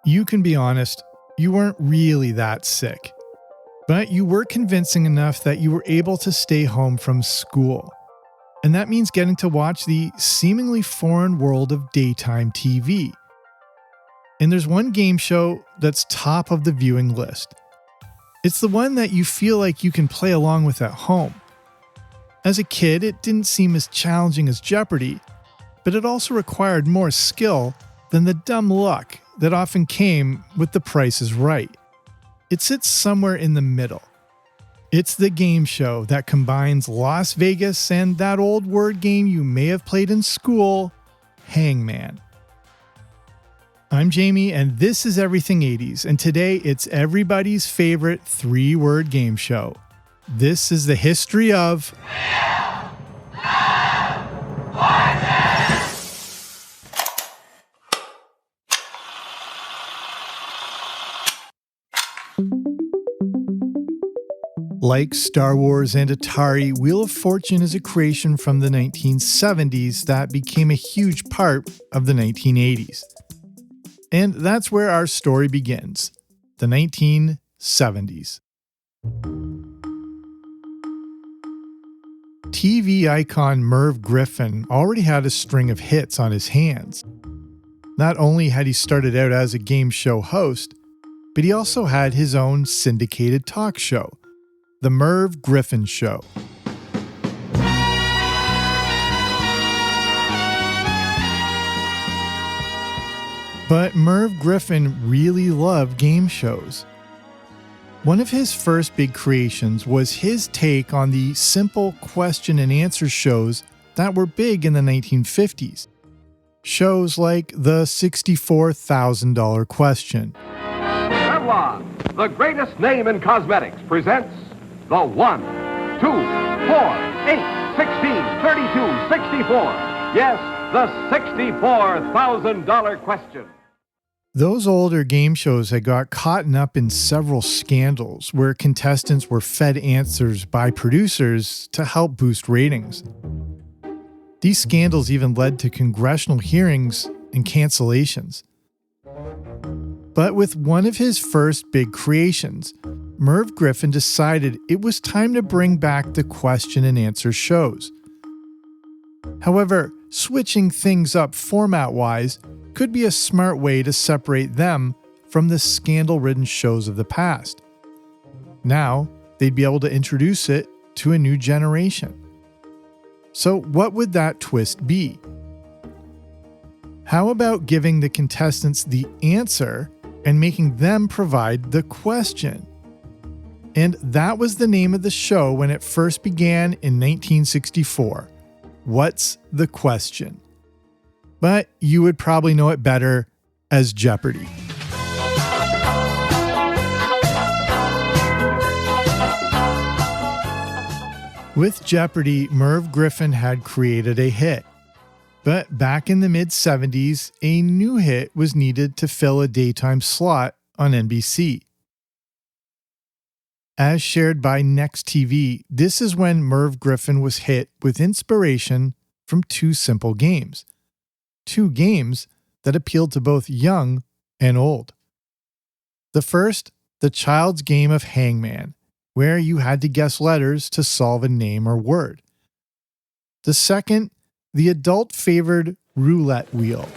You can be honest, you weren't really that sick. But you were convincing enough that you were able to stay home from school. And that means getting to watch the seemingly foreign world of daytime TV. And there's one game show that's top of the viewing list. It's the one that you feel like you can play along with at home. As a kid, it didn't seem as challenging as Jeopardy, but it also required more skill than the dumb luck that often came with The Price is Right. It sits somewhere in the middle. It's the game show that combines Las Vegas and that old word game you may have played in school, Hangman. I'm Jamie, and this is Everything 80s, and today it's everybody's favorite three-word game show. This is the history of... Like Star Wars and Atari, Wheel of Fortune is a creation from the 1970s that became a huge part of the 1980s. And that's where our story begins, the 1970s. TV icon Merv Griffin already had a string of hits on his hands. Not only had he started out as a game show host, but he also had his own syndicated talk show, The Merv Griffin Show. But Merv Griffin really loved game shows. One of his first big creations was his take on the simple question and answer shows that were big in the 1950s. Shows like the $64,000 question. Vanna, the greatest name in cosmetics, presents the 1, 2, 4, 8, 16, 32, 64. Yes, the $64,000 question. Those older game shows had got caught up in several scandals where contestants were fed answers by producers to help boost ratings. These scandals even led to congressional hearings and cancellations. But with one of his first big creations, Merv Griffin decided it was time to bring back the question and answer shows. However, switching things up format-wise could be a smart way to separate them from the scandal-ridden shows of the past. Now, they'd be able to introduce it to a new generation. So what would that twist be? How about giving the contestants the answer and making them provide the question? And that was the name of the show when it first began in 1964. What's the Question? But you would probably know it better as Jeopardy. With Jeopardy, Merv Griffin had created a hit. But back in the mid-70s, a new hit was needed to fill a daytime slot on NBC. As shared by Next TV, this is when Merv Griffin was hit with inspiration from two simple games. Two games that appealed to both young and old. The first, the child's game of Hangman, where you had to guess letters to solve a name or word. The second, the adult-favored roulette wheel.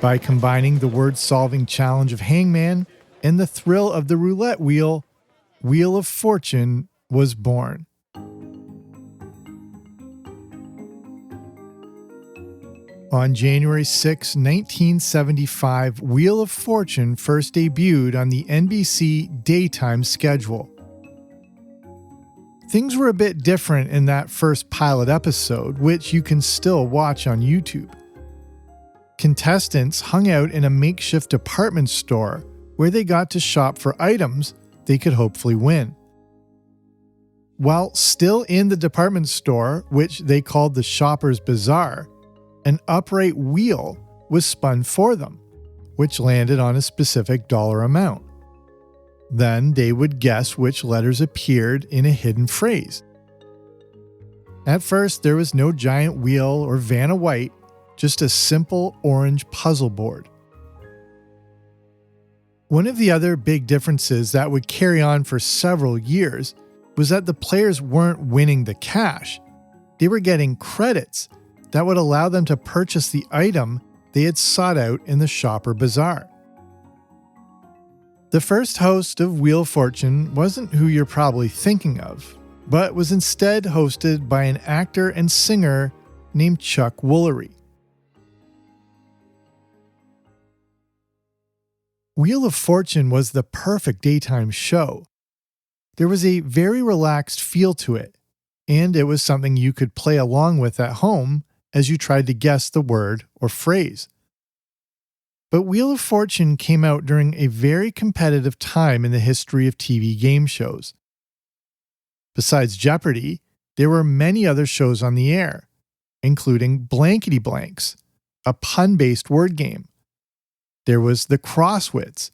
By combining the word-solving challenge of Hangman and the thrill of the roulette wheel, Wheel of Fortune was born. On January 6, 1975, Wheel of Fortune first debuted on the NBC daytime schedule. Things were a bit different in that first pilot episode, which you can still watch on YouTube. Contestants hung out in a makeshift department store where they got to shop for items they could hopefully win. While still in the department store, which they called the Shopper's Bazaar, an upright wheel was spun for them, which landed on a specific dollar amount. Then they would guess which letters appeared in a hidden phrase. At first, there was no giant wheel or Vanna White, just a simple orange puzzle board. One of the other big differences that would carry on for several years was that the players weren't winning the cash. They were getting credits that would allow them to purchase the item they had sought out in the shop or bazaar. The first host of Wheel of Fortune wasn't who you're probably thinking of, but was instead hosted by an actor and singer named Chuck Woolery. Wheel of Fortune was the perfect daytime show. There was a very relaxed feel to it, and it was something you could play along with at home as you tried to guess the word or phrase. But Wheel of Fortune came out during a very competitive time in the history of TV game shows. Besides Jeopardy, there were many other shows on the air, including Blankety Blanks, a pun-based word game. There was The Crosswits,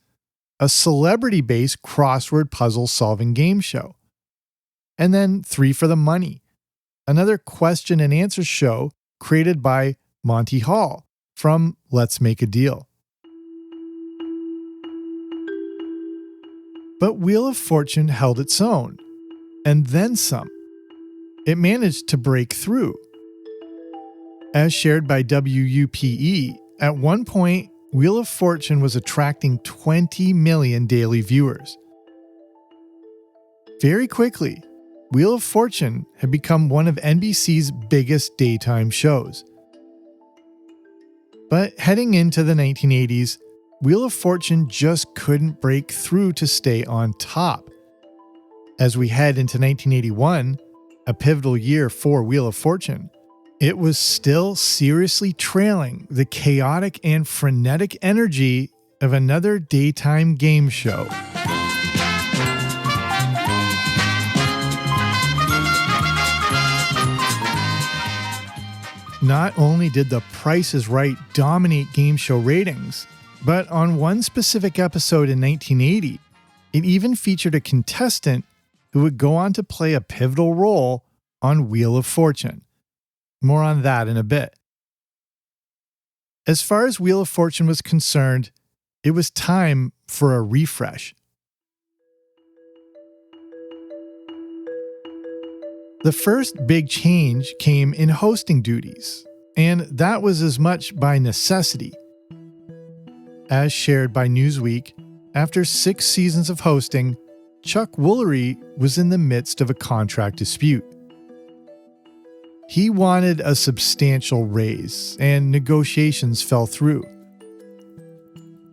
a celebrity-based crossword puzzle-solving game show. And then Three for the Money, another question and answer show created by Monty Hall from Let's Make a Deal. But Wheel of Fortune held its own, and then some. It managed to break through. As shared by WUPE, at one point, Wheel of Fortune was attracting 20 million daily viewers. Very quickly, Wheel of Fortune had become one of NBC's biggest daytime shows. But heading into the 1980s, Wheel of Fortune just couldn't break through to stay on top. As we head into 1981, a pivotal year for Wheel of Fortune, it was still seriously trailing the chaotic and frenetic energy of another daytime game show. Not only did The Price is Right dominate game show ratings, but on one specific episode in 1980, it even featured a contestant who would go on to play a pivotal role on Wheel of Fortune. More on that in a bit. As far as Wheel of Fortune was concerned, it was time for a refresh. The first big change came in hosting duties, and that was as much by necessity. As shared by Newsweek, after 6 seasons of hosting, Chuck Woolery was in the midst of a contract dispute. He wanted a substantial raise, and negotiations fell through.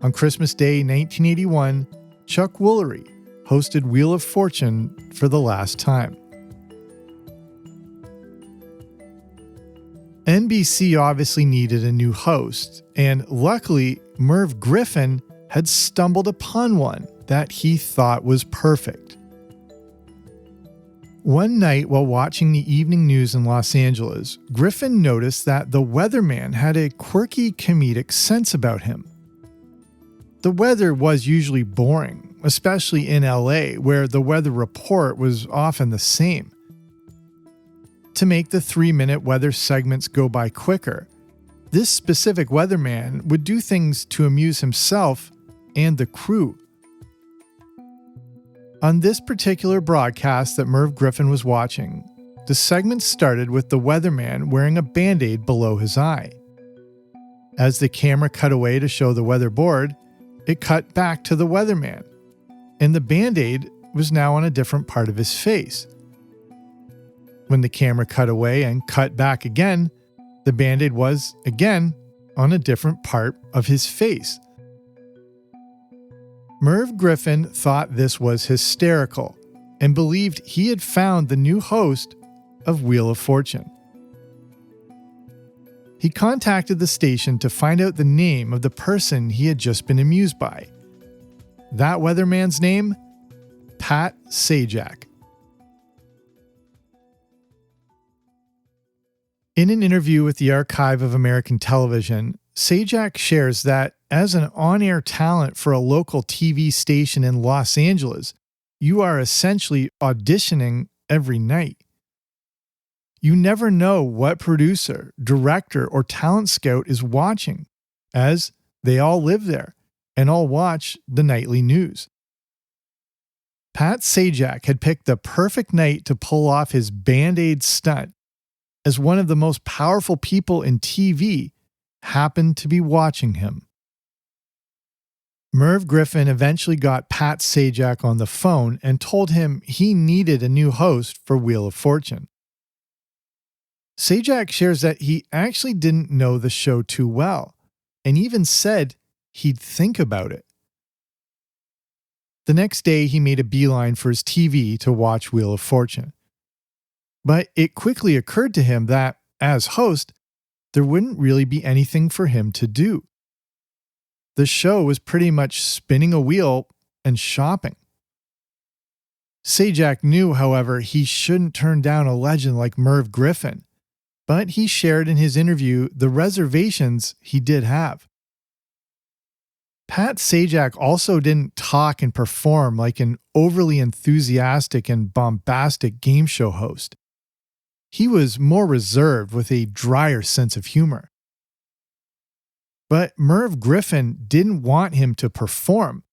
On Christmas Day 1981, Chuck Woolery hosted Wheel of Fortune for the last time. NBC obviously needed a new host, and luckily, Merv Griffin had stumbled upon one that he thought was perfect. One night while watching the evening news in Los Angeles, Griffin noticed that the weatherman had a quirky comedic sense about him. The weather was usually boring, especially in LA, where the weather report was often the same. To make the 3-minute weather segments go by quicker, this specific weatherman would do things to amuse himself and the crew. On this particular broadcast that Merv Griffin was watching, the segment started with the weatherman wearing a Band-Aid below his eye. As the camera cut away to show the weather board, it cut back to the weatherman, and the Band-Aid was now on a different part of his face. When the camera cut away and cut back again, the Band-Aid was, again, on a different part of his face. Merv Griffin thought this was hysterical and believed he had found the new host of Wheel of Fortune. He contacted the station to find out the name of the person he had just been amused by. That weatherman's name? Pat Sajak. In an interview with the Archive of American Television, Sajak shares that as an on-air talent for a local TV station in Los Angeles, you are essentially auditioning every night. You never know what producer, director, or talent scout is watching, as they all live there, and all watch the nightly news. Pat Sajak had picked the perfect night to pull off his Band-Aid stunt, as one of the most powerful people in TV happened to be watching him. Merv Griffin eventually got Pat Sajak on the phone and told him he needed a new host for Wheel of Fortune. Sajak shares that he actually didn't know the show too well, and even said he'd think about it. The next day, he made a beeline for his TV to watch Wheel of Fortune. But it quickly occurred to him that, as host, there wouldn't really be anything for him to do. The show was pretty much spinning a wheel and shopping. Sajak knew, however, he shouldn't turn down a legend like Merv Griffin, but he shared in his interview the reservations he did have. Pat Sajak also didn't talk and perform like an overly enthusiastic and bombastic game show host. He was more reserved with a drier sense of humor. But Merv Griffin didn't want him to perform.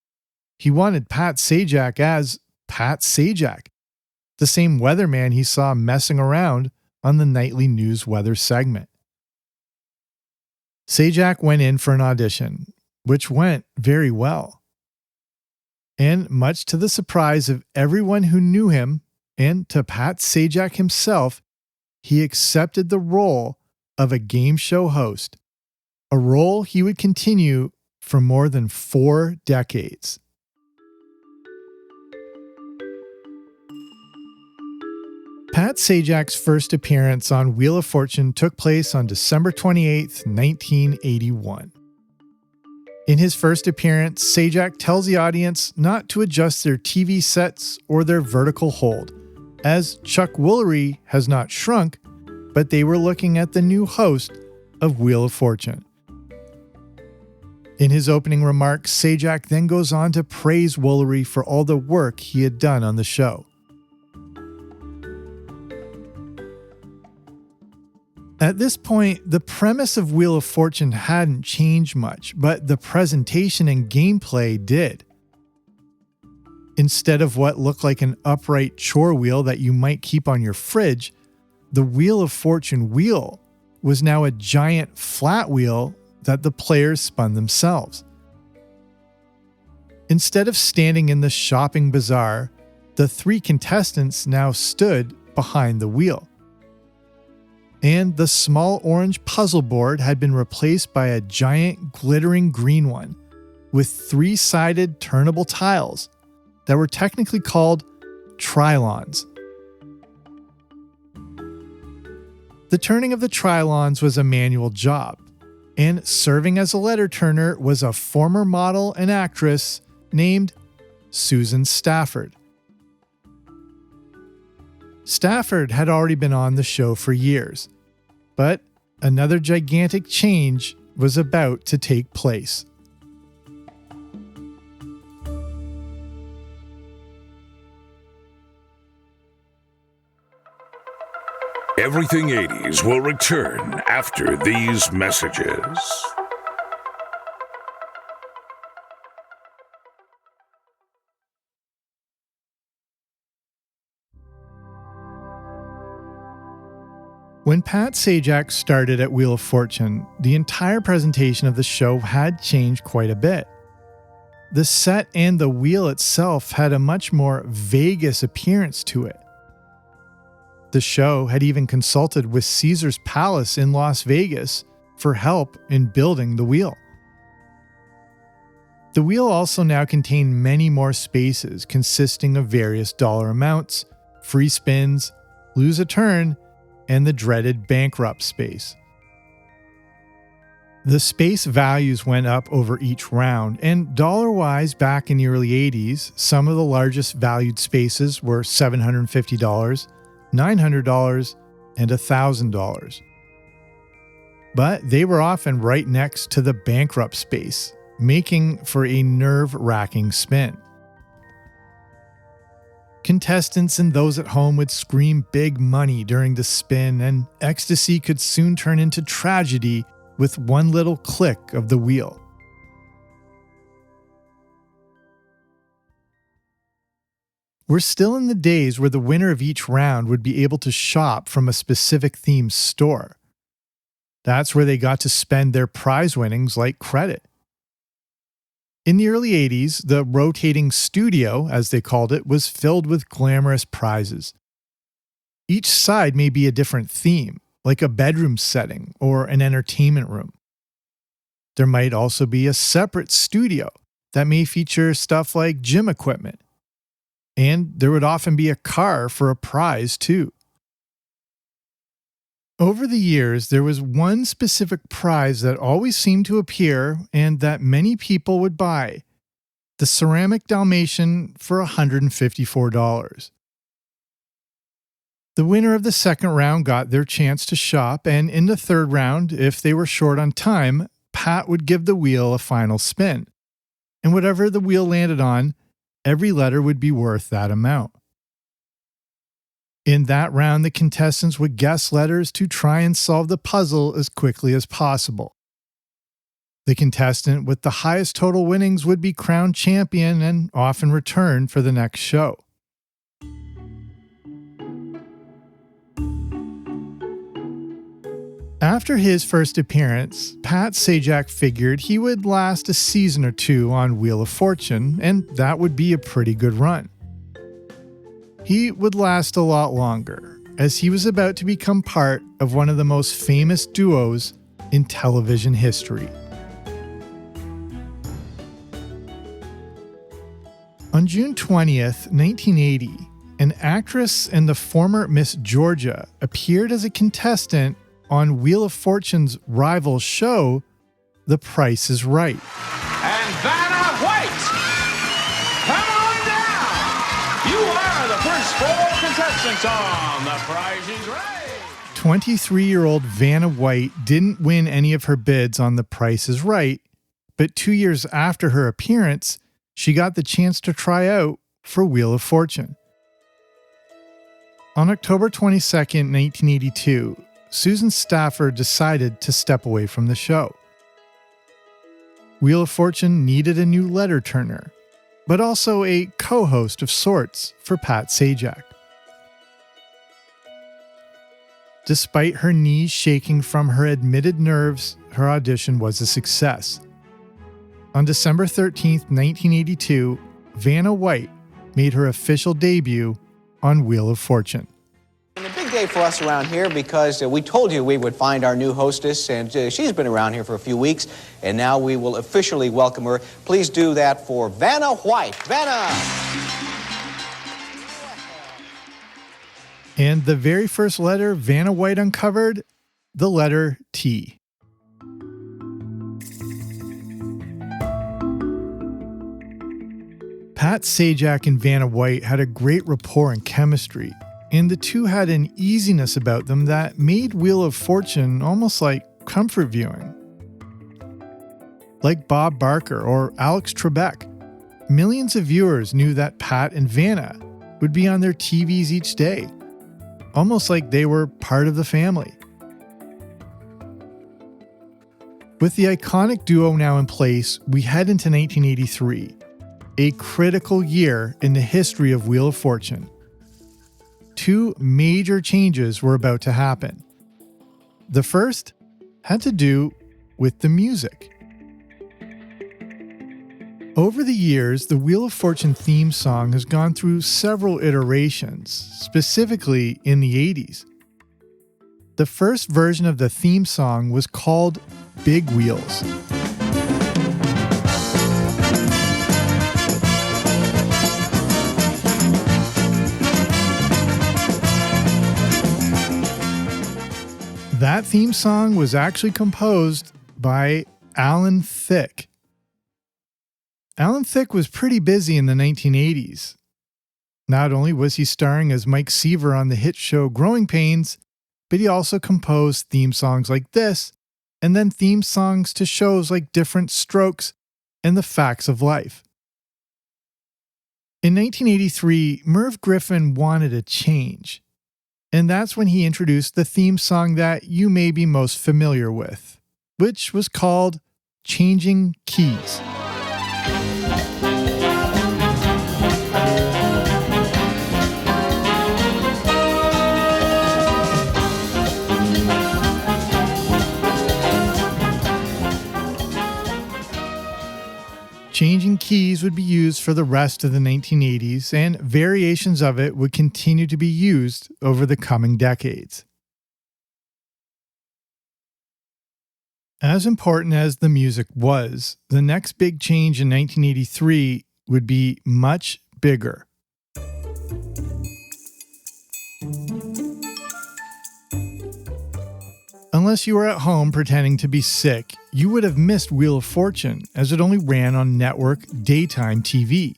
He wanted Pat Sajak as Pat Sajak, the same weatherman he saw messing around on the nightly news weather segment. Sajak went in for an audition, which went very well. And much to the surprise of everyone who knew him, and to Pat Sajak himself, he accepted the role of a game show host, a role he would continue for more than 4 decades. Pat Sajak's first appearance on Wheel of Fortune took place on December 28, 1981. In his first appearance, Sajak tells the audience not to adjust their TV sets or their vertical hold, as Chuck Woolery has not shrunk, but they were looking at the new host of Wheel of Fortune. In his opening remarks, Sajak then goes on to praise Woolery for all the work he had done on the show. At this point, the premise of Wheel of Fortune hadn't changed much, but the presentation and gameplay did. Instead of what looked like an upright chore wheel that you might keep on your fridge, the Wheel of Fortune wheel was now a giant flat wheel that the players spun themselves. Instead of standing in the shopping bazaar, the 3 contestants now stood behind the wheel. And the small orange puzzle board had been replaced by a giant glittering green one with 3-sided turnable tiles that were technically called trilons. The turning of the trilons was a manual job, and serving as a letter turner was a former model and actress named Susan Stafford. Stafford had already been on the show for years, but another gigantic change was about to take place. Everything 80s will return after these messages. When Pat Sajak started at Wheel of Fortune, the entire presentation of the show had changed quite a bit. The set and the wheel itself had a much more Vegas appearance to it. The show had even consulted with Caesar's Palace in Las Vegas for help in building the wheel. The wheel also now contained many more spaces consisting of various dollar amounts, free spins, lose a turn, and the dreaded bankrupt space. The space values went up over each round, and dollar-wise back in the early 80s, some of the largest valued spaces were $750, $900, and $1,000. But they were often right next to the bankrupt space, making for a nerve-wracking spin. Contestants and those at home would scream big money during the spin, and ecstasy could soon turn into tragedy with one little click of the wheel. We're still in the days where the winner of each round would be able to shop from a specific theme store. That's where they got to spend their prize winnings like credit. In the early 80s, the rotating studio, as they called it, was filled with glamorous prizes. Each side may be a different theme, like a bedroom setting or an entertainment room. There might also be a separate studio that may feature stuff like gym equipment. And there would often be a car for a prize, too. Over the years, there was one specific prize that always seemed to appear and that many people would buy: the ceramic Dalmatian for $154. The winner of the second round got their chance to shop, and in the third round, if they were short on time, Pat would give the wheel a final spin. And whatever the wheel landed on, every letter would be worth that amount. In that round, the contestants would guess letters to try and solve the puzzle as quickly as possible. The contestant with the highest total winnings would be crowned champion and often returned for the next show. After his first appearance, Pat Sajak figured he would last a season or two on Wheel of Fortune, and that would be a pretty good run. He would last a lot longer, as he was about to become part of one of the most famous duos in television history. On June 20th, 1980, an actress and the former Miss Georgia appeared as a contestant on Wheel of Fortune's rival show, The Price is Right. And Vanna White, come on down! You are the first 4 contestants on The Price is Right. 23-year-old Vanna White didn't win any of her bids on The Price is Right, but 2 years after her appearance, she got the chance to try out for Wheel of Fortune. On October 22nd, 1982, Susan Stafford decided to step away from the show. Wheel of Fortune needed a new letter turner, but also a co-host of sorts for Pat Sajak. Despite her knees shaking from her admitted nerves, her audition was a success. On December 13th, 1982, Vanna White made her official debut on Wheel of Fortune. And a big day for us around here because we told you we would find our new hostess, and she's been around here for a few weeks, and now we will officially welcome her. Please do that for Vanna White. Vanna! And the very first letter Vanna White uncovered, the letter T. Pat Sajak and Vanna White had a great rapport and chemistry, and the two had an easiness about them that made Wheel of Fortune almost like comfort viewing. Like Bob Barker or Alex Trebek, millions of viewers knew that Pat and Vanna would be on their TVs each day, almost like they were part of the family. With the iconic duo now in place, we head into 1983, a critical year in the history of Wheel of Fortune. 2 major changes were about to happen. The first had to do with the music. Over the years, the Wheel of Fortune theme song has gone through several iterations, specifically in the 80s. The first version of the theme song was called Big Wheels. That theme song was actually composed by Alan Thicke. Alan Thicke was pretty busy in the 1980s. Not only was he starring as Mike Seaver on the hit show Growing Pains, but he also composed theme songs like this, and then theme songs to shows like Different Strokes and The Facts of Life. In 1983, Merv Griffin wanted a change. And that's when he introduced the theme song that you may be most familiar with, which was called Changing Keys. Changing keys would be used for the rest of the 1980s, and variations of it would continue to be used over the coming decades. As important as the music was, the next big change in 1983 would be much bigger. Unless you were at home pretending to be sick, you would have missed Wheel of Fortune, as it only ran on network daytime TV.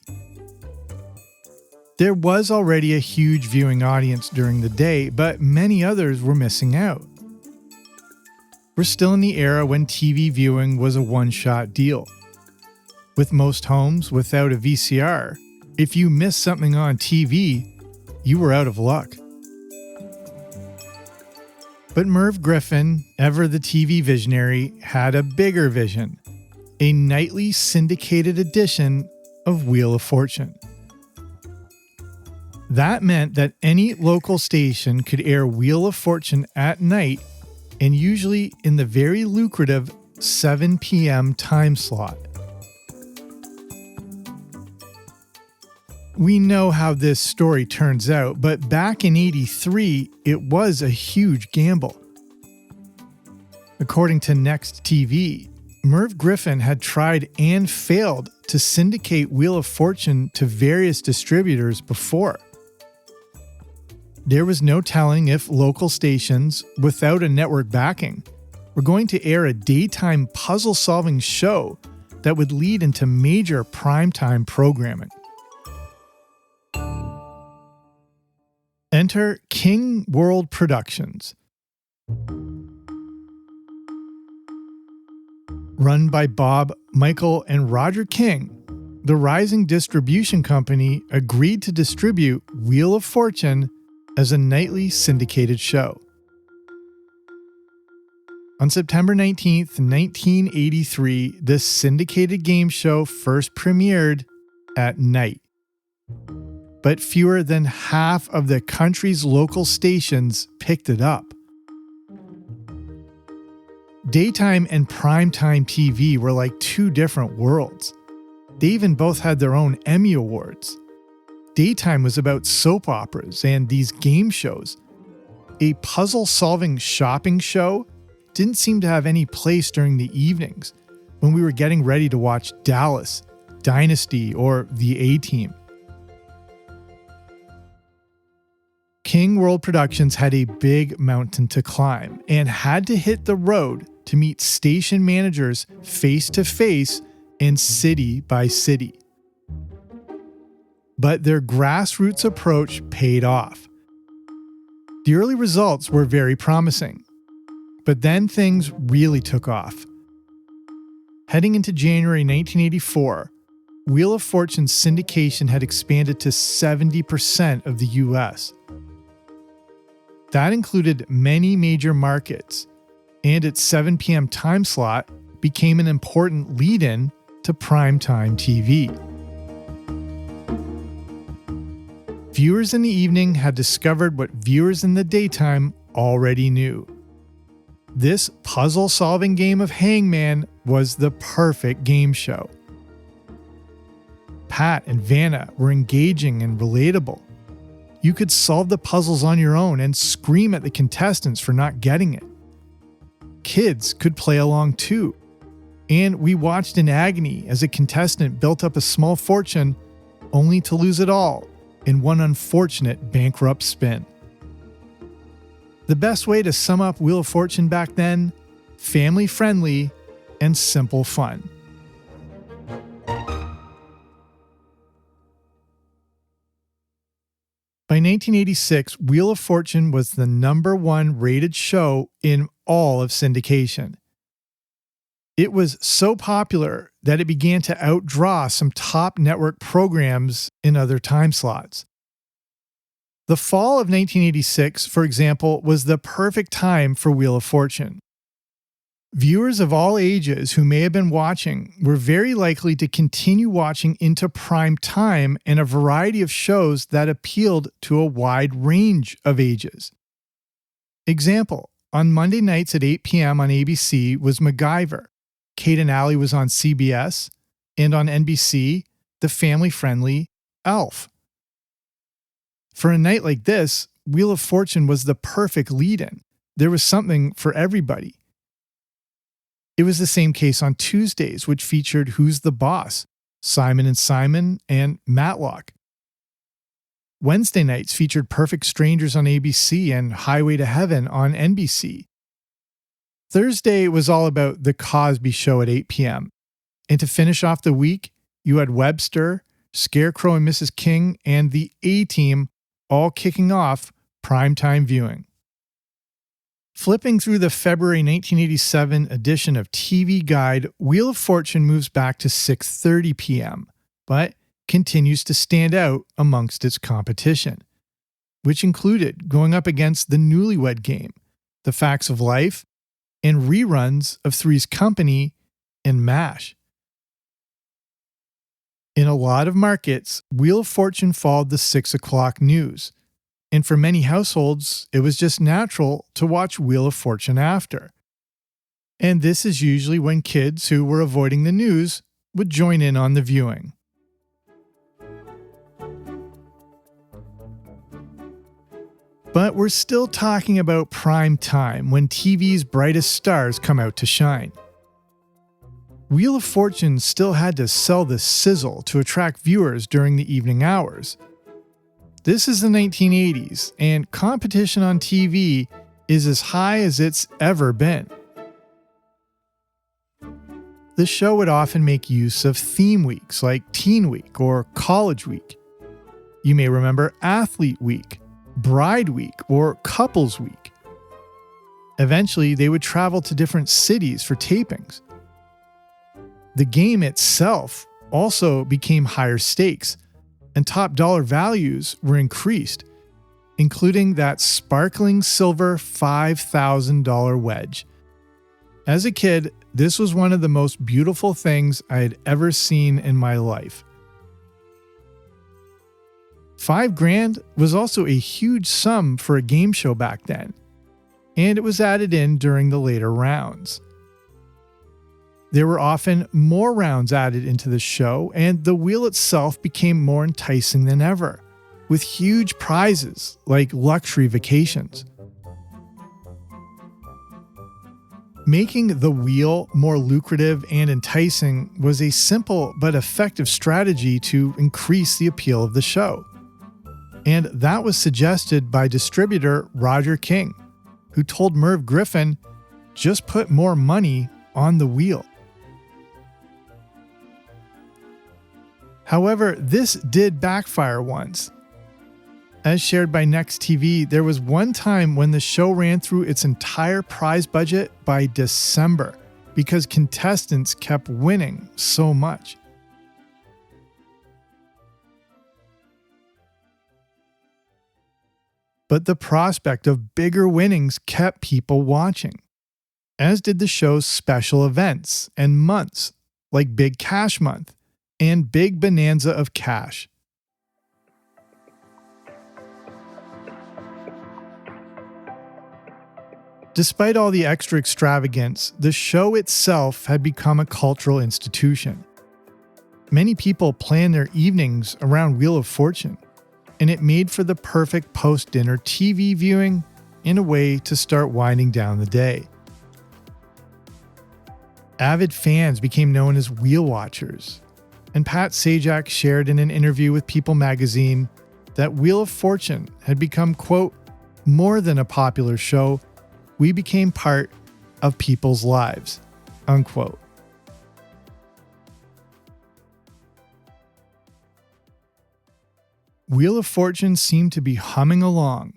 There was already a huge viewing audience during the day, but many others were missing out. We're still in the era when TV viewing was a one-shot deal. With most homes without a VCR, if you missed something on TV, you were out of luck. But Merv Griffin, ever the TV visionary, had a bigger vision, a nightly syndicated edition of Wheel of Fortune. That meant that any local station could air Wheel of Fortune at night, and usually in the very lucrative 7 p.m. time slot. We know how this story turns out, but back in '83, it was a huge gamble. According to Next TV, Merv Griffin had tried and failed to syndicate Wheel of Fortune to various distributors before. There was no telling if local stations, without a network backing, were going to air a daytime puzzle-solving show that would lead into major primetime programming. Enter King World Productions. Run by Bob, Michael, and Roger King, the rising distribution company agreed to distribute Wheel of Fortune as a nightly syndicated show. On September 19th, 1983, this syndicated game show first premiered at night. But fewer than half of the country's local stations picked it up. Daytime and primetime TV were like two different worlds. They even both had their own Emmy Awards. Daytime was about soap operas and these game shows. A puzzle-solving shopping show didn't seem to have any place during the evenings when we were getting ready to watch Dallas, Dynasty, or The A-Team. King World Productions had a big mountain to climb and had to hit the road to meet station managers face to face and city by city. But their grassroots approach paid off. The early results were very promising, but then things really took off. Heading into January 1984, Wheel of Fortune's syndication had expanded to 70% of the US. That included many major markets, and its 7 p.m. time slot became an important lead-in to primetime TV. Viewers in the evening had discovered what viewers in the daytime already knew. This puzzle-solving game of Hangman was the perfect game show. Pat and Vanna were engaging and relatable. You could solve the puzzles on your own and scream at the contestants for not getting it. Kids could play along too. And we watched in agony as a contestant built up a small fortune only to lose it all in one unfortunate bankrupt spin. The best way to sum up Wheel of Fortune back then: family-friendly and simple fun. By 1986, Wheel of Fortune was the #1 rated show in all of syndication. It was so popular that it began to outdraw some top network programs in other time slots. The fall of 1986, for example, was the perfect time for Wheel of Fortune. Viewers of all ages who may have been watching were very likely to continue watching into prime time and a variety of shows that appealed to a wide range of ages. Example, on Monday nights at 8 p.m. on ABC was MacGyver. Kate and Allie was on CBS. and on NBC, the family-friendly Elf. For a night like this, Wheel of Fortune was the perfect lead-in. There was something for everybody. It was the same case on Tuesdays, which featured Who's the Boss, Simon and Simon, and Matlock. Wednesday nights featured Perfect Strangers on ABC and Highway to Heaven on NBC. Thursday was all about The Cosby Show at 8 p.m. And to finish off the week, you had Webster, Scarecrow and Mrs. King, and the A-Team all kicking off primetime viewing. Flipping through the February 1987 edition of TV Guide, Wheel of Fortune moves back to 6:30 p.m., but continues to stand out amongst its competition, which included going up against The Newlywed Game, The Facts of Life, and reruns of Three's Company and MASH. In a lot of markets, Wheel of Fortune followed the 6 o'clock news, and for many households, it was just natural to watch Wheel of Fortune after. And this is usually when kids who were avoiding the news would join in on the viewing. But we're still talking about prime time, when TV's brightest stars come out to shine. Wheel of Fortune still had to sell the sizzle to attract viewers during the evening hours. This is the 1980s, and competition on TV is as high as it's ever been. The show would often make use of theme weeks like Teen Week or College Week. You may remember Athlete Week, Bride Week, or Couples Week. Eventually, they would travel to different cities for tapings. The game itself also became higher stakes, and top dollar values were increased, including that sparkling silver $5,000 wedge. As a kid, this was one of the most beautiful things I had ever seen in my life. $5,000 was also a huge sum for a game show back then, and it was added in during the later rounds. There were often more rounds added into the show, and the wheel itself became more enticing than ever, with huge prizes like luxury vacations. Making the wheel more lucrative and enticing was a simple but effective strategy to increase the appeal of the show. And that was suggested by distributor Roger King, who told Merv Griffin, "Just put more money on the wheel." However, this did backfire once. As shared by Next TV, there was one time when the show ran through its entire prize budget by December because contestants kept winning so much. But the prospect of bigger winnings kept people watching, as did the show's special events and months like Big Cash Month and Big Bonanza of Cash. Despite all the extra extravagance, the show itself had become a cultural institution. Many people planned their evenings around Wheel of Fortune, and it made for the perfect post-dinner TV viewing and a way to start winding down the day. Avid fans became known as wheel watchers, and Pat Sajak shared in an interview with People magazine that Wheel of Fortune had become, quote, "more than a popular show. We became part of people's lives," unquote. Wheel of Fortune seemed to be humming along,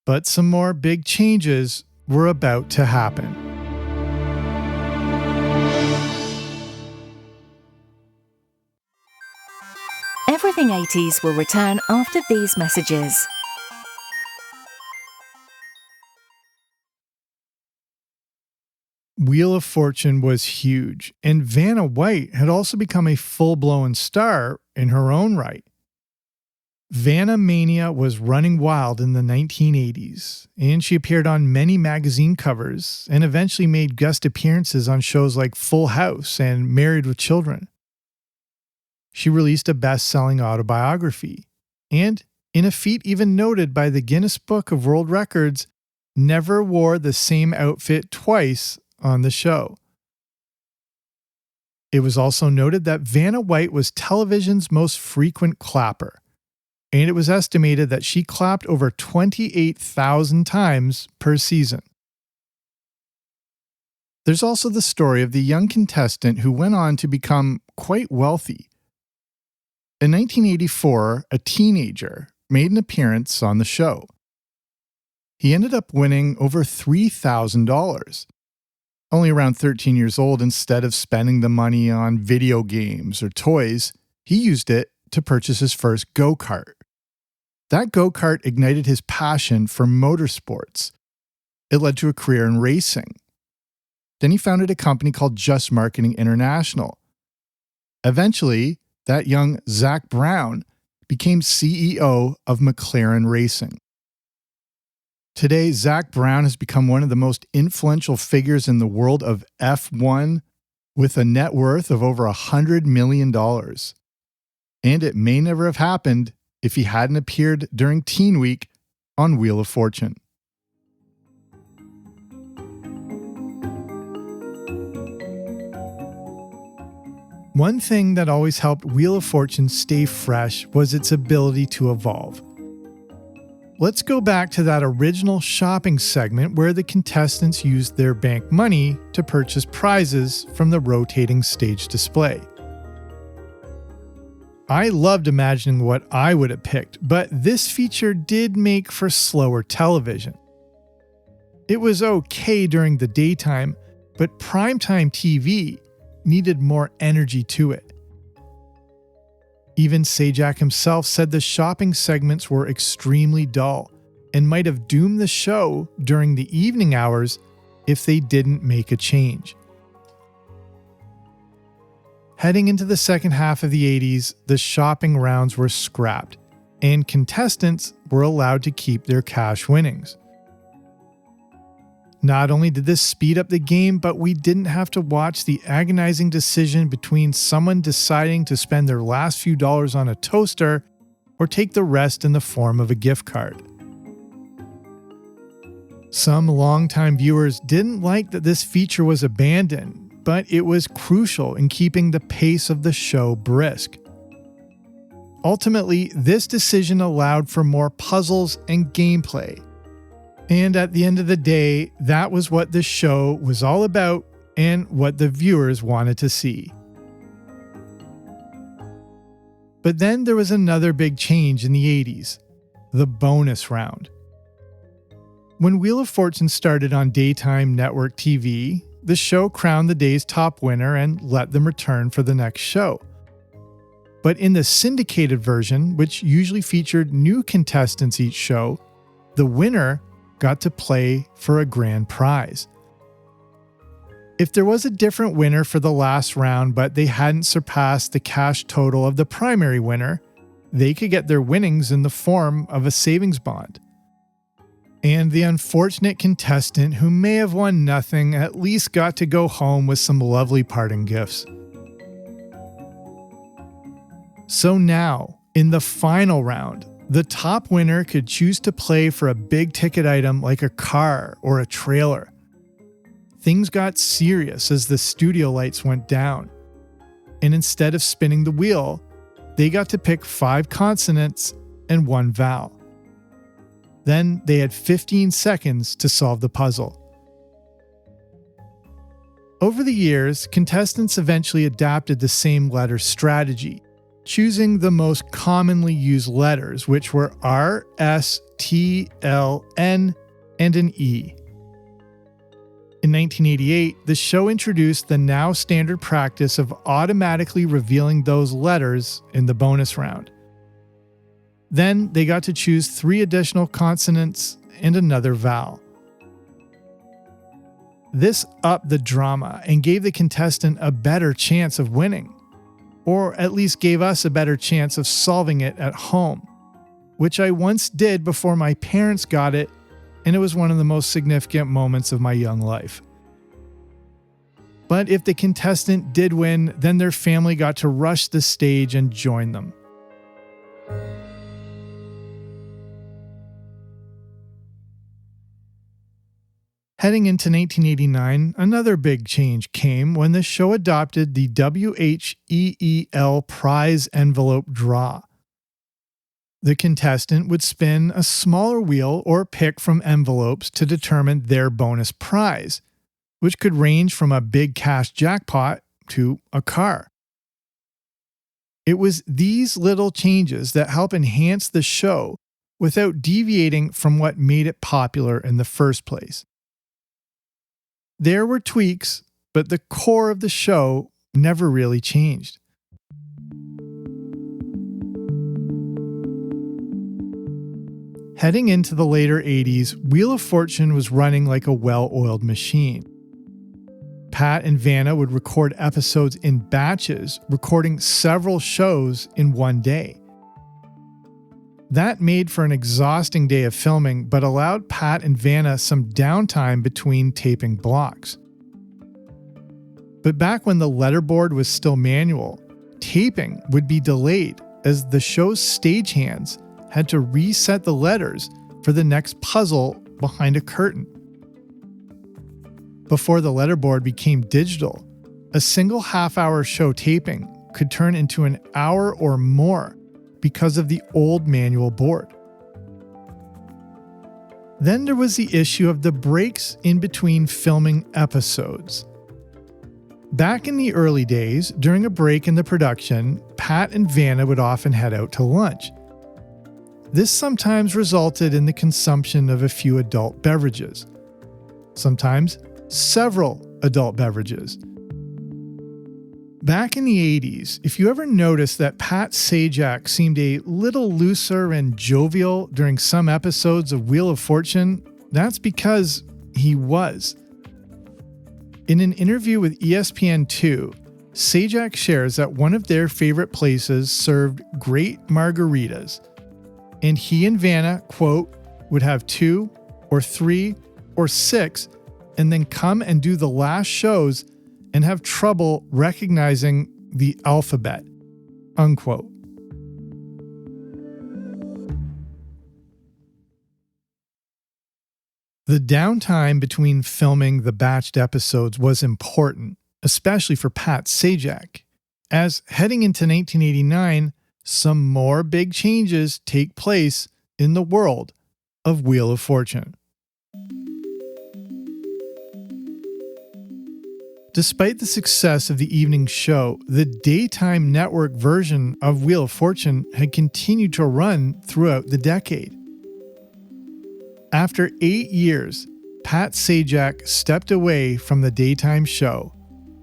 but some more big changes were about to happen. Everything 80s will return after these messages. Wheel of Fortune was huge, and Vanna White had also become a full-blown star in her own right. Vanna Mania was running wild in the 1980s, and she appeared on many magazine covers and eventually made guest appearances on shows like Full House and Married with Children. she released a best-selling autobiography, and, in a feat even noted by the Guinness Book of World Records, never wore the same outfit twice on the show. It was also noted that Vanna White was television's most frequent clapper, and it was estimated that she clapped over 28,000 times per season. There's also the story of the young contestant who went on to become quite wealthy. In 1984, a teenager made an appearance on the show. He ended up winning over $3,000. Only around 13 years old, instead of spending the money on video games or toys, he used it to purchase his first go-kart. That go-kart ignited his passion for motorsports. It led to a career in racing. Then he founded a company called Just Marketing International. Eventually, that young Zach Brown became CEO of McLaren Racing. Today, Zach Brown has become one of the most influential figures in the world of F1 with a net worth of over $100 million. And it may never have happened if he hadn't appeared during Teen Week on Wheel of Fortune. One thing that always helped Wheel of Fortune stay fresh was its ability to evolve. Let's go back to that original shopping segment where the contestants used their bank money to purchase prizes from the rotating stage display. I loved imagining what I would have picked, but this feature did make for slower television. It was okay during the daytime, but primetime TV needed more energy to it. Even Sajak himself said the shopping segments were extremely dull and might have doomed the show during the evening hours if they didn't make a change. Heading into the second half of the 80s, the shopping rounds were scrapped, and contestants were allowed to keep their cash winnings. Not only did this speed up the game, but we didn't have to watch the agonizing decision between someone deciding to spend their last few dollars on a toaster or take the rest in the form of a gift card. Some longtime viewers didn't like that this feature was abandoned, but it was crucial in keeping the pace of the show brisk. Ultimately, this decision allowed for more puzzles and gameplay. And at the end of the day, that was what the show was all about and what the viewers wanted to see. But then there was another big change in the 80s, the bonus round. When Wheel of Fortune started on daytime network TV, the show crowned the day's top winner and let them return for the next show. But in the syndicated version, which usually featured new contestants each show, the winner got to play for a grand prize. If there was a different winner for the last round, but they hadn't surpassed the cash total of the primary winner, they could get their winnings in the form of a savings bond. And the unfortunate contestant who may have won nothing at least got to go home with some lovely parting gifts. So now, in the final round, the top winner could choose to play for a big ticket item like a car or a trailer. Things got serious as the studio lights went down. And instead of spinning the wheel, they got to pick 5 consonants and 1 vowel. Then they had 15 seconds to solve the puzzle. Over the years, contestants eventually adapted the same letter strategy, choosing the most commonly used letters, which were R, S, T, L, N, and an E. In 1988, the show introduced the now standard practice of automatically revealing those letters in the bonus round. Then they got to choose 3 additional consonants and another vowel. This upped the drama and gave the contestant a better chance of winning, or at least gave us a better chance of solving it at home, which I once did before my parents got it, and it was one of the most significant moments of my young life. But if the contestant did win, then their family got to rush the stage and join them. Heading into 1989, another big change came when the show adopted the WHEEL prize envelope draw. The contestant would spin a smaller wheel or pick from envelopes to determine their bonus prize, which could range from a big cash jackpot to a car. It was these little changes that help enhance the show without deviating from what made it popular in the first place. There were tweaks, but the core of the show never really changed. Heading into the later 80s, Wheel of Fortune was running like a well-oiled machine. Pat and Vanna would record episodes in batches, recording several shows in one day. That made for an exhausting day of filming, but allowed Pat and Vanna some downtime between taping blocks. But back when the letterboard was still manual, taping would be delayed as the show's stagehands had to reset the letters for the next puzzle behind a curtain. Before the letterboard became digital, a single half-hour show taping could turn into an hour or more because of the old manual board. Then there was the issue of the breaks in between filming episodes. Back in the early days, during a break in the production, Pat and Vanna would often head out to lunch. This sometimes resulted in the consumption of a few adult beverages. Sometimes several adult beverages. Back in the 80s, if you ever noticed that Pat Sajak seemed a little looser and jovial during some episodes of Wheel of Fortune, that's because he was. In an interview with ESPN2, Sajak shares that one of their favorite places served great margaritas, and he and Vanna, quote, would have 2 or 3 or 6 and then come and do the last shows and have trouble recognizing the alphabet, unquote. The downtime between filming the batched episodes was important, especially for Pat Sajak, as heading into 1989, some more big changes take place in the world of Wheel of Fortune. Despite the success of the evening show, the daytime network version of Wheel of Fortune had continued to run throughout the decade. After 8 years, Pat Sajak stepped away from the daytime show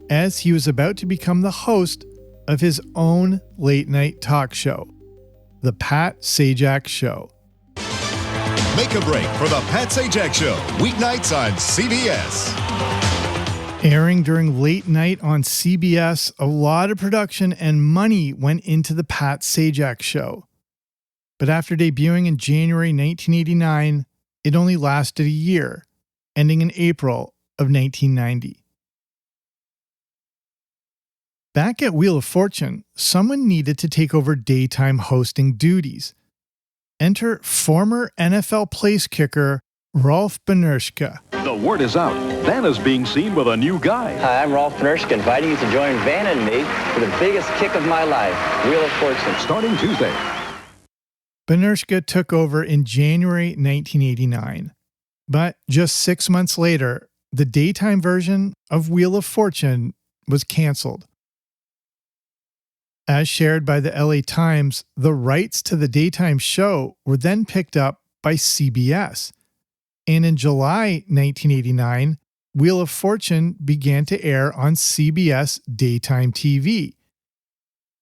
as he was about to become the host of his own late-night talk show, The Pat Sajak Show. Make a break for The Pat Sajak Show, weeknights on CBS. Airing during late night on CBS, a lot of production and money went into The Pat Sajak Show. But after debuting in January 1989, it only lasted a year, ending in April of 1990. Back at Wheel of Fortune, someone needed to take over daytime hosting duties. Enter former NFL place kicker Rolf Benirschke. The word is out. Vanna's being seen with a new guy. Hi, I'm Rolf Benirschke, inviting you to join Vanna and me for the biggest kick of my life, Wheel of Fortune. Starting Tuesday. Benirschke took over in January 1989. But just 6 months later, the daytime version of Wheel of Fortune was canceled. As shared by the LA Times, the rights to the daytime show were then picked up by CBS. And in July 1989, Wheel of Fortune began to air on CBS daytime TV.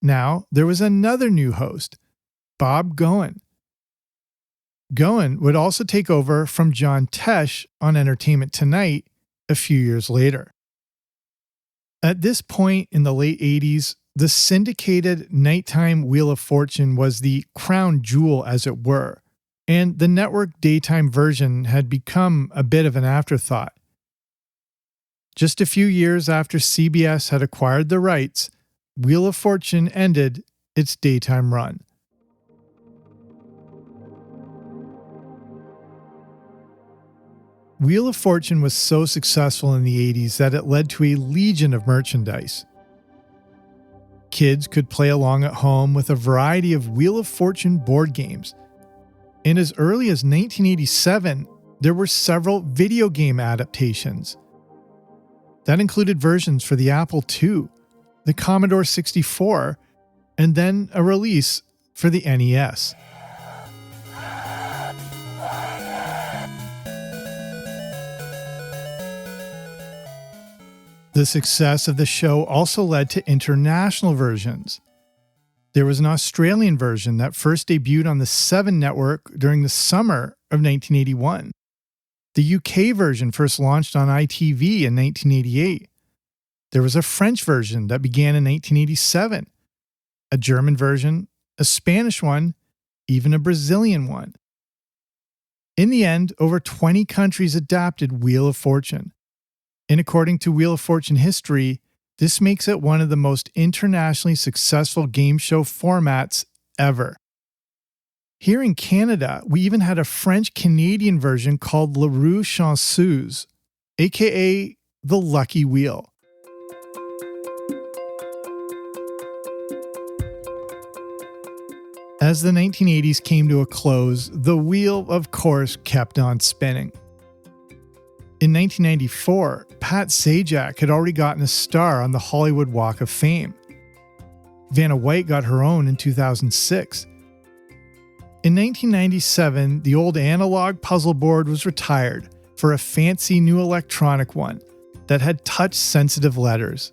Now, there was another new host, Bob Goen. Goen would also take over from John Tesh on Entertainment Tonight a few years later. At this point in the late 80s, the syndicated nighttime Wheel of Fortune was the crown jewel, as it were, and the network daytime version had become a bit of an afterthought. Just a few years after CBS had acquired the rights, Wheel of Fortune ended its daytime run. Wheel of Fortune was so successful in the 80s that it led to a legion of merchandise. Kids could play along at home with a variety of Wheel of Fortune board games. And as early as 1987, there were several video game adaptations. That included versions for the Apple II, the Commodore 64, and then a release for the NES. The success of the show also led to international versions. There was an Australian version that first debuted on the 7 network during the summer of 1981. The UK version first launched on ITV in 1988. There was a French version that began in 1987, a German version, a Spanish one, even a Brazilian one. In the end, over 20 countries adapted Wheel of Fortune. And according to Wheel of Fortune history, this makes it one of the most internationally successful game show formats ever. Here in Canada, we even had a French-Canadian version called La Roue Chanceuse, aka the Lucky Wheel. As the 1980s came to a close, the wheel, of course, kept on spinning. In 1994, Pat Sajak had already gotten a star on the Hollywood Walk of Fame. Vanna White got her own in 2006. In 1997, the old analog puzzle board was retired for a fancy new electronic one that had touch-sensitive letters.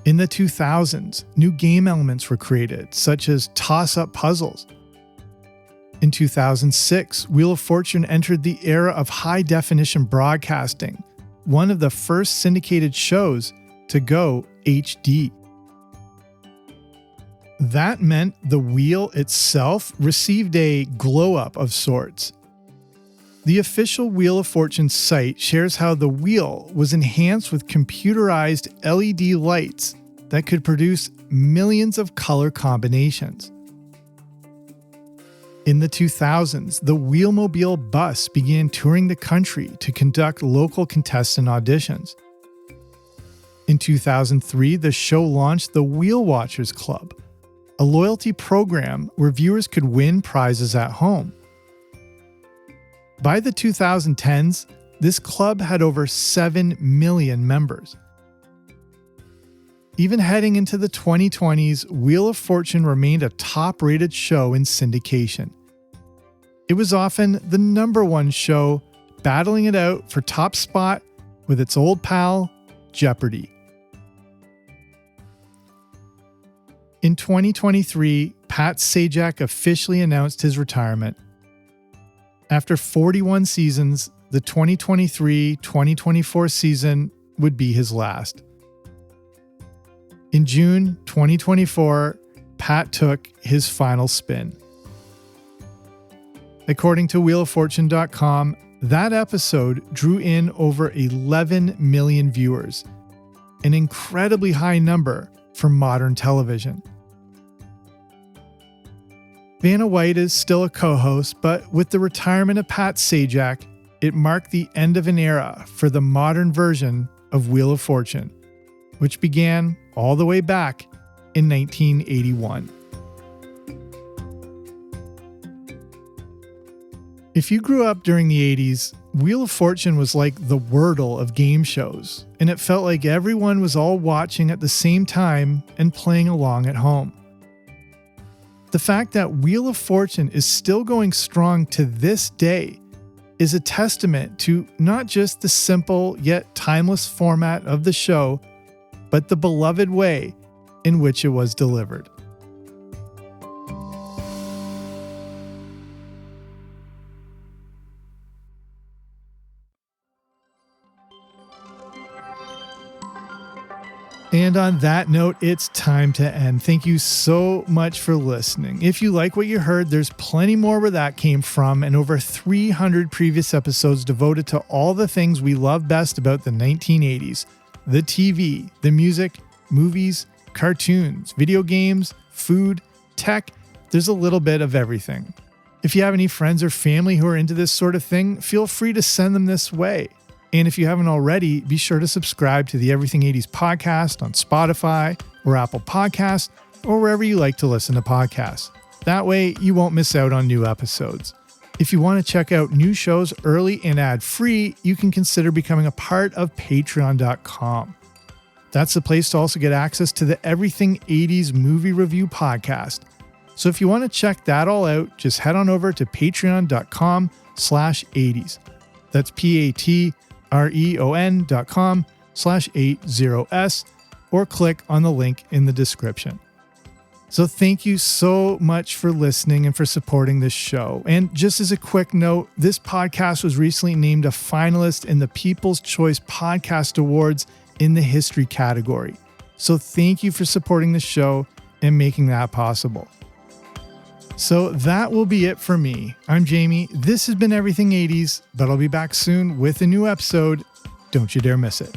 In the 2000s, new game elements were created, such as toss-up puzzles. In 2006, Wheel of Fortune entered the era of high-definition broadcasting, one of the first syndicated shows to go HD. That meant the wheel itself received a glow-up of sorts. The official Wheel of Fortune site shares how the wheel was enhanced with computerized LED lights that could produce millions of color combinations. In the 2000s, the Wheelmobile bus began touring the country to conduct local contestant auditions. In 2003, the show launched the Wheel Watchers Club, a loyalty program where viewers could win prizes at home. By the 2010s, this club had over 7 million members. Even heading into the 2020s, Wheel of Fortune remained a top-rated show in syndication. It was often the #1 show, battling it out for top spot with its old pal, Jeopardy! In 2023, Pat Sajak officially announced his retirement. After 41 seasons, the 2023-2024 season would be his last. In June 2024, Pat took his final spin. According to wheeloffortune.com, that episode drew in over 11 million viewers, an incredibly high number for modern television. Vanna White is still a co-host, but with the retirement of Pat Sajak, it marked the end of an era for the modern version of Wheel of Fortune, which began all the way back in 1981. If you grew up during the 80s, Wheel of Fortune was like the Wordle of game shows, and it felt like everyone was all watching at the same time and playing along at home. The fact that Wheel of Fortune is still going strong to this day is a testament to not just the simple yet timeless format of the show, but the beloved way in which it was delivered. And on that note, it's time to end. Thank you so much for listening. If you like what you heard, there's plenty more where that came from, and over 300 previous episodes devoted to all the things we love best about the 1980s. The TV, the music, movies, cartoons, video games, food, tech. There's a little bit of everything. If you have any friends or family who are into this sort of thing, feel free to send them this way. And if you haven't already, be sure to subscribe to the Everything 80s podcast on Spotify or Apple Podcasts or wherever you like to listen to podcasts. That way, you won't miss out on new episodes. If you want to check out new shows early and ad-free, you can consider becoming a part of patreon.com. That's the place to also get access to the Everything 80s movie review podcast. So if you want to check that all out, just head on over to patreon.com/80s. That's patreon.com/80s, or click on the link in the description. So thank you so much for listening and for supporting this show. And just as a quick note, this podcast was recently named a finalist in the People's Choice Podcast Awards in the history category. So thank you for supporting the show and making that possible. So that will be it for me. I'm Jamie. This has been Everything 80s, but I'll be back soon with a new episode. Don't you dare miss it.